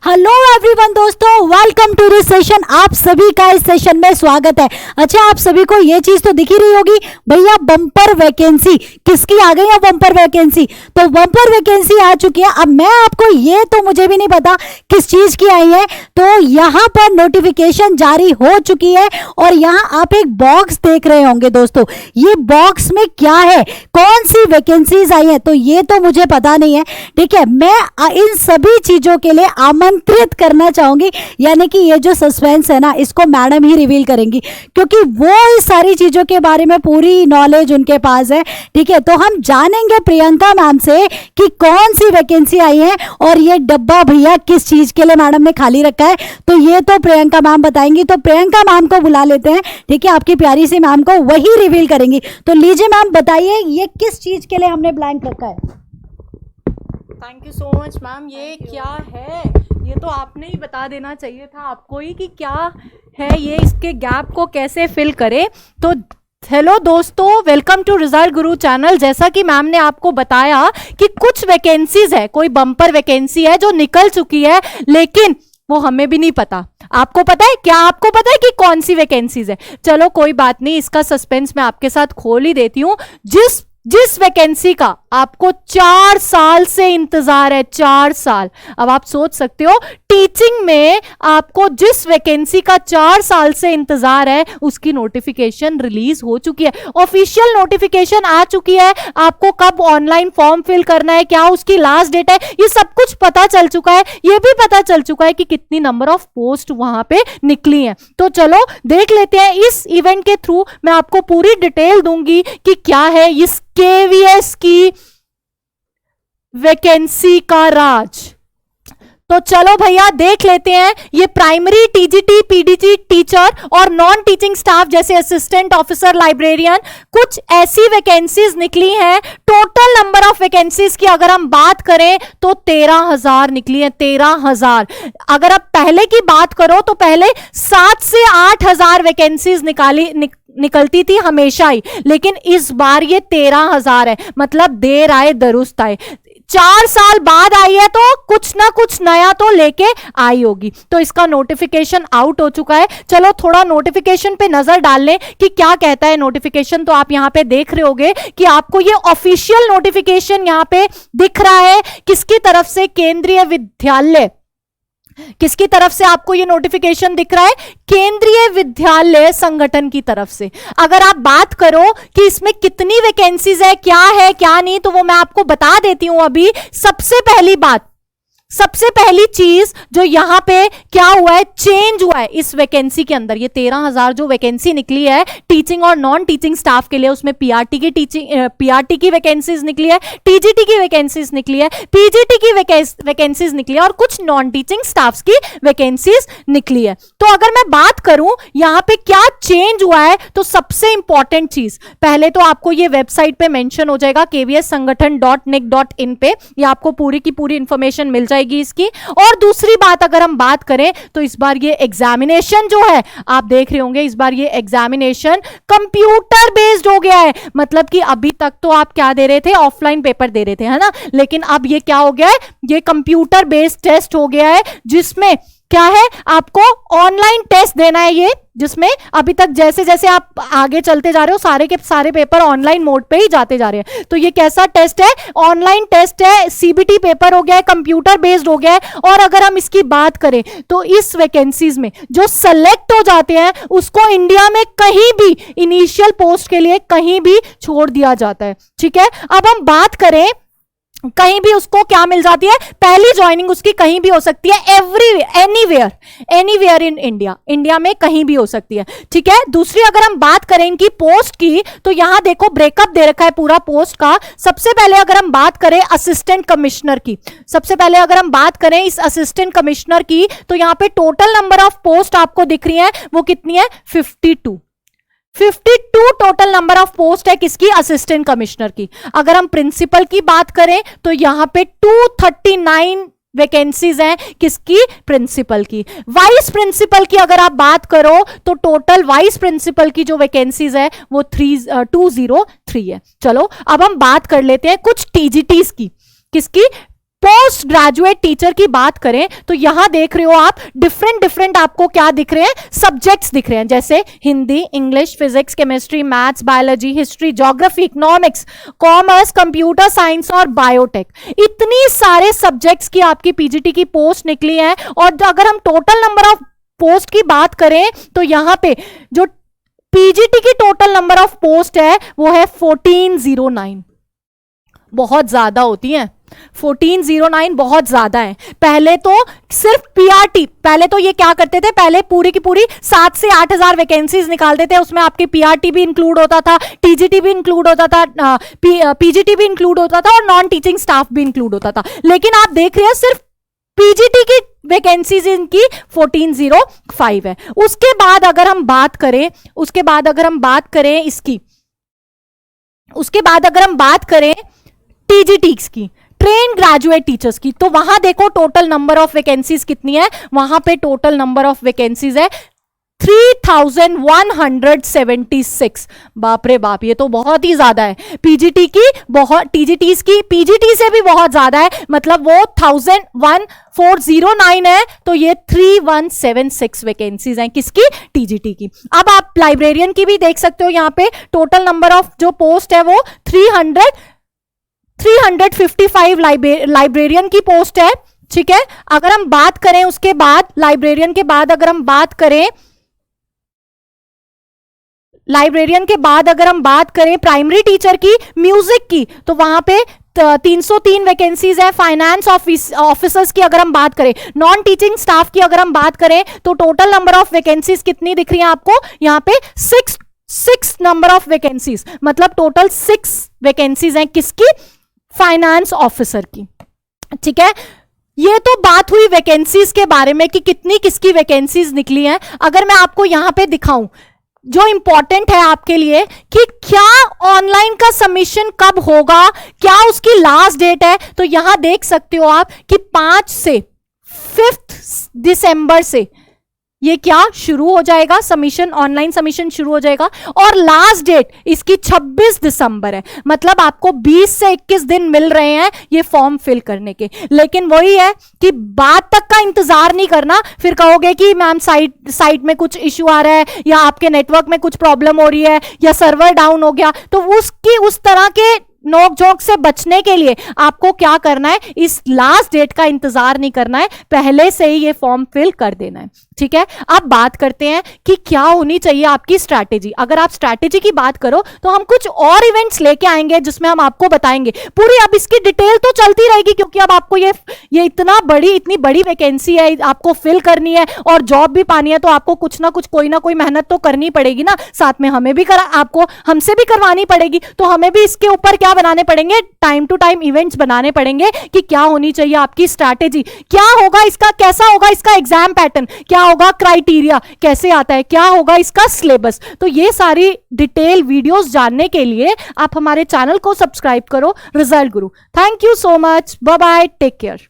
Hello everyone दोस्तों, welcome to this session. आप सभी का इस सेशन में स्वागत है। अच्छा, आप सभी को ये चीज तो दिख ही रही होगी भैया, बम्पर वैकेंसी किसकी आ गई है। बम्पर वैकेंसी तो बम्पर वैकेंसी आ चुकी है। अब मैं आपको, ये तो मुझे भी नहीं पता किस चीज की आई है, तो यहाँ पर नोटिफिकेशन जारी हो चुकी है और यहाँ आप एक बॉक्स देख रहे होंगे दोस्तों। ये बॉक्स में क्या है, कौन सी वैकेंसीज आई है, तो ये तो मुझे पता नहीं है। ठीक है, मैं इन सभी चीजों के लिए आमंत्रित करना चाहूंगी, यानी कि ये जो सस्पेंस है ना, इसको मैडम ही रिवील करेंगी, क्योंकि वो इस सारी चीजों के बारे में पूरी नॉलेज उनके पास है। ठीक है, तो हम जानेंगे प्रियंका मैम से कि कौन सी वैकेंसी आई है और ये डब्बा भैया किस चीज के लिए मैडम ने खाली रखा है, तो ये तो प्रियंका मैम बताएंगी। तो प्रियंका मैम को बुला लेते हैं। ठीक है, आपकी प्यारी सी मैम को, वही रिवील करेंगी। तो लीजिए मैम, बताइए ये किस चीज के लिए हमने ब्लैंक रखा है। Thank you so much ma'am. ये क्या है, ये तो आपने ही बता देना चाहिए था आपको ही कि क्या है ये, इसके गैप को कैसे फिल करें। तो हेलो दोस्तों, welcome to result Guru channel. जैसा कि मैम ने आपको बताया कि कुछ वैकेंसीज है, कोई बम्पर वैकेंसी है जो निकल चुकी है, लेकिन वो हमें भी नहीं पता। आपको पता है क्या? आपको पता है कि कौन सी वैकेंसीज है? चलो कोई बात नहीं, इसका सस्पेंस मैं आपके साथ खोल ही देती हूँ। जिस वैकेंसी का आपको 4 साल से इंतजार है, 4 साल। अब आप सोच सकते हो, टीचिंग में आपको जिस वैकेंसी का 4 साल से इंतजार है, उसकी नोटिफिकेशन रिलीज हो चुकी है, ऑफिशियल नोटिफिकेशन आ चुकी है। आपको कब ऑनलाइन फॉर्म फिल करना है, क्या उसकी लास्ट डेट है, ये सब कुछ पता चल चुका है। ये भी पता चल चुका है कि कितनी नंबर ऑफ पोस्ट वहां पे निकली हैं। तो चलो देख लेते हैं, इस इवेंट के थ्रू मैं आपको पूरी डिटेल दूंगी कि क्या है इस केवीएस की वैकेंसी का राज। तो चलो भैया देख लेते हैं। ये प्राइमरी, टीजीटी, पीडीजी टीचर और नॉन टीचिंग स्टाफ जैसे असिस्टेंट ऑफिसर, लाइब्रेरियन, कुछ ऐसी वैकेंसीज निकली हैं। टोटल नंबर ऑफ वैकेंसीज की अगर हम बात करें तो 13,000 निकली है, 13,000। अगर आप पहले की बात करो तो पहले 7 से 8,000 वैकेंसीज निकलती थी हमेशा ही, लेकिन इस बार ये 13,000 है। मतलब देर आए दुरुस्त आए, 4 साल बाद आई है तो कुछ ना कुछ नया तो लेके आई होगी। तो इसका नोटिफिकेशन आउट हो चुका है। चलो थोड़ा नोटिफिकेशन पे नजर डाल लें कि क्या कहता है नोटिफिकेशन। तो आप यहां पे देख रहे होगे कि आपको ये ऑफिशियल नोटिफिकेशन यहां पे दिख रहा है। किसकी तरफ से? केंद्रीय विद्यालय। किसकी तरफ से आपको ये नोटिफिकेशन दिख रहा है? केंद्रीय विद्यालय संगठन की तरफ से। अगर आप बात करो कि इसमें कितनी वैकेंसीज है, क्या है क्या नहीं, तो वो मैं आपको बता देती हूं अभी। सबसे पहली चीज जो यहां पे क्या हुआ है, चेंज हुआ है इस वैकेंसी के अंदर। ये 13,000 जो वैकेंसी निकली है टीचिंग और नॉन टीचिंग स्टाफ के लिए, उसमें पीआरटी की वैकेंसीज निकली है, टीजीटी की वैकेंसीज निकली है, पीजीटी की वैकेंसीज निकली है और कुछ नॉन टीचिंग स्टाफ्स की वैकेंसीज निकली है। तो अगर मैं बात करूं यहां पे क्या चेंज हुआ है, तो सबसे इंपॉर्टेंट चीज, पहले तो आपको ये वेबसाइट पे मेंशन हो जाएगा kvssangathan.nic.in पे, ये आपको पूरी की पूरी इंफॉर्मेशन मिल जाएगी इसकी। और दूसरी बात अगर हम बात करें तो इस बार ये एग्जामिनेशन जो है, आप देख रहे होंगे, इस बार ये एग्जामिनेशन कंप्यूटर बेस्ड हो गया है। मतलब कि अभी तक तो आप क्या दे रहे थे, ऑफलाइन पेपर दे रहे थे, है ना, लेकिन अब ये क्या हो गया है, ये कंप्यूटर बेस्ड टेस्ट हो गया है, जिसमें क्या है, आपको ऑनलाइन टेस्ट देना है ये, जिसमें अभी तक जैसे जैसे आप आगे चलते जा रहे हो सारे के सारे पेपर ऑनलाइन मोड पे ही जाते जा रहे हैं। तो ये कैसा टेस्ट है? ऑनलाइन टेस्ट है, सीबीटी पेपर हो गया है, कंप्यूटर बेस्ड हो गया है। और अगर हम इसकी बात करें तो इस वैकेंसीज में जो सेलेक्ट हो जाते हैं उसको इंडिया में कहीं भी इनिशियल पोस्ट के लिए कहीं भी छोड़ दिया जाता है। ठीक है, अब हम बात करें कहीं भी उसको क्या मिल जाती है, पहली ज्वाइनिंग उसकी कहीं भी हो सकती है, एनीवेयर इन इंडिया में कहीं भी हो सकती है। ठीक है, दूसरी अगर हम बात करें इनकी पोस्ट की, तो यहां देखो ब्रेकअप दे रखा है पूरा पोस्ट का। सबसे पहले अगर हम बात करें असिस्टेंट कमिश्नर की, इस असिस्टेंट कमिश्नर की, तो यहां पे टोटल नंबर ऑफ पोस्ट आपको दिख रही है, वो कितनी है? 52 टोटल नंबर ऑफ पोस्ट है किसकी? असिस्टेंट कमिश्नर की। अगर हम प्रिंसिपल की बात करें तो यहां पे 239 वैकेंसीज हैं किसकी? प्रिंसिपल की। वाइस प्रिंसिपल की अगर आप बात करो तो टोटल वाइस प्रिंसिपल की जो वैकेंसीज है वो 203 है। चलो अब हम बात कर लेते हैं कुछ टीजीटीज की। किसकी? पोस्ट ग्रेजुएट टीचर की बात करें तो यहां देख रहे हो आप डिफरेंट आपको क्या दिख रहे हैं, सब्जेक्ट्स दिख रहे हैं, जैसे Hindi, English, physics, chemistry, maths, biology, history, geography, economics, commerce, computer science और बायोटेक। इतनी सारे सब्जेक्ट्स की आपकी पीजीटी की पोस्ट निकली है। और अगर हम टोटल नंबर ऑफ पोस्ट की बात करें तो यहां पे जो पीजीटी की टोटल नंबर ऑफ पोस्ट है वो है 1409। बहुत ज्यादा होती हैं 1409, बहुत ज्यादा है। पहले तो सिर्फ पीआरटी, पहले तो ये क्या करते थे, पहले पूरी की पूरी 7 से 8,000 वैकेंसीज निकालते थे, उसमें आपके पीआरटी भी इंक्लूड होता था, टीजीटी भी इंक्लूड होता था, पीजीटी भी इंक्लूड होता था और नॉन टीचिंग स्टाफ भी इंक्लूड होता था। लेकिन आप देख रहे हैं सिर्फ पीजीटी की वैकेंसीज इनकी 1405 है। उसके बाद अगर हम बात करें, उसके बाद अगर हम बात करें इसकी, उसके बाद अगर हम बात करें टीजीटीज की, ट्रेन ग्रेजुएट टीचर्स की, तो वहां देखो टोटल नंबर ऑफ वैकेंसीज कितनी है, वहां पे टोटल नंबर ऑफ वैकेंसीज है 3176। बाप रे बाप, ये तो बहुत ही ज्यादा है। पीजीटी की बहुत, टीजीटीज की, पीजीटी से भी बहुत ज्यादा है, मतलब वो 1409 है, तो ये 3176 वैकेंसीज हैं किसकी, टीजीटी की। अब आप लाइब्रेरियन की भी देख सकते हो, यहां पे टोटल नंबर ऑफ जो पोस्ट है वो 355 लाइब्रेरियन की पोस्ट है, ठीक है। अगर हम बात करें उसके बाद, लाइब्रेरियन के बाद अगर हम बात करें, लाइब्रेरियन के बाद अगर हम बात करें प्राइमरी टीचर की, म्यूजिक की, तो वहां पे 303 वैकेंसीज है। फाइनेंस ऑफिसर्स की अगर हम बात करें, नॉन टीचिंग स्टाफ की अगर हम बात करें, तो टोटल नंबर ऑफ वैकेंसीज कितनी दिख रही है आपको यहां पे, 6 नंबर ऑफ वैकेंसीज, मतलब टोटल 6 वैकेंसीज हैं किसकी, फाइनेंस ऑफिसर की, ठीक है। ये तो बात हुई वैकेंसीज के बारे में कि कितनी किसकी वैकेंसीज निकली हैं। अगर मैं आपको यहां पे दिखाऊं जो इंपॉर्टेंट है आपके लिए कि क्या ऑनलाइन का सबमिशन कब होगा, क्या उसकी लास्ट डेट है, तो यहां देख सकते हो आप कि 5 से 5 दिसंबर से ये क्या शुरू हो जाएगा, सबमिशन, ऑनलाइन सबमिशन शुरू हो जाएगा, और लास्ट डेट इसकी 26 दिसंबर है। मतलब आपको 20 से 21 दिन मिल रहे हैं ये फॉर्म फिल करने के। लेकिन वही है कि बाद तक का इंतजार नहीं करना, फिर कहोगे कि मैम साइट में कुछ इश्यू आ रहा है, या आपके नेटवर्क में कुछ प्रॉब्लम हो रही है, या सर्वर डाउन हो गया, तो उसकी उस तरह के नोक झोंक से बचने के लिए आपको क्या करना है, इस लास्ट डेट का इंतजार नहीं करना है, पहले से ही ये फॉर्म फिल कर देना है, ठीक है। अब बात करते हैं कि क्या होनी चाहिए आपकी स्ट्रैटेजी। अगर आप स्ट्रैटेजी की बात करो तो हम कुछ और इवेंट्स लेके आएंगे जिसमें हम आपको बताएंगे पूरी, अब इसकी डिटेल तो चलती रहेगी क्योंकि अब आपको ये इतनी बड़ी वैकेंसी है, आपको फिल करनी है और जॉब भी पानी है, तो आपको कुछ ना कुछ, कोई ना कोई मेहनत तो करनी पड़ेगी ना, साथ में हमें भी आपको हमसे भी करवानी पड़ेगी, तो हमें भी इसके ऊपर क्या बनाने पड़ेंगे, टाइम टू टाइम इवेंट्स बनाने पड़ेंगे कि क्या होनी चाहिए आपकी स्ट्रैटेजी, क्या होगा इसका, कैसा होगा इसका एग्जाम पैटर्न, क्या होगा क्राइटेरिया कैसे आता है, क्या होगा इसका सिलेबस। तो ये सारी डिटेल वीडियोस जानने के लिए आप हमारे चैनल को सब्सक्राइब करो, result guru. Thank you so much, bye bye, take care.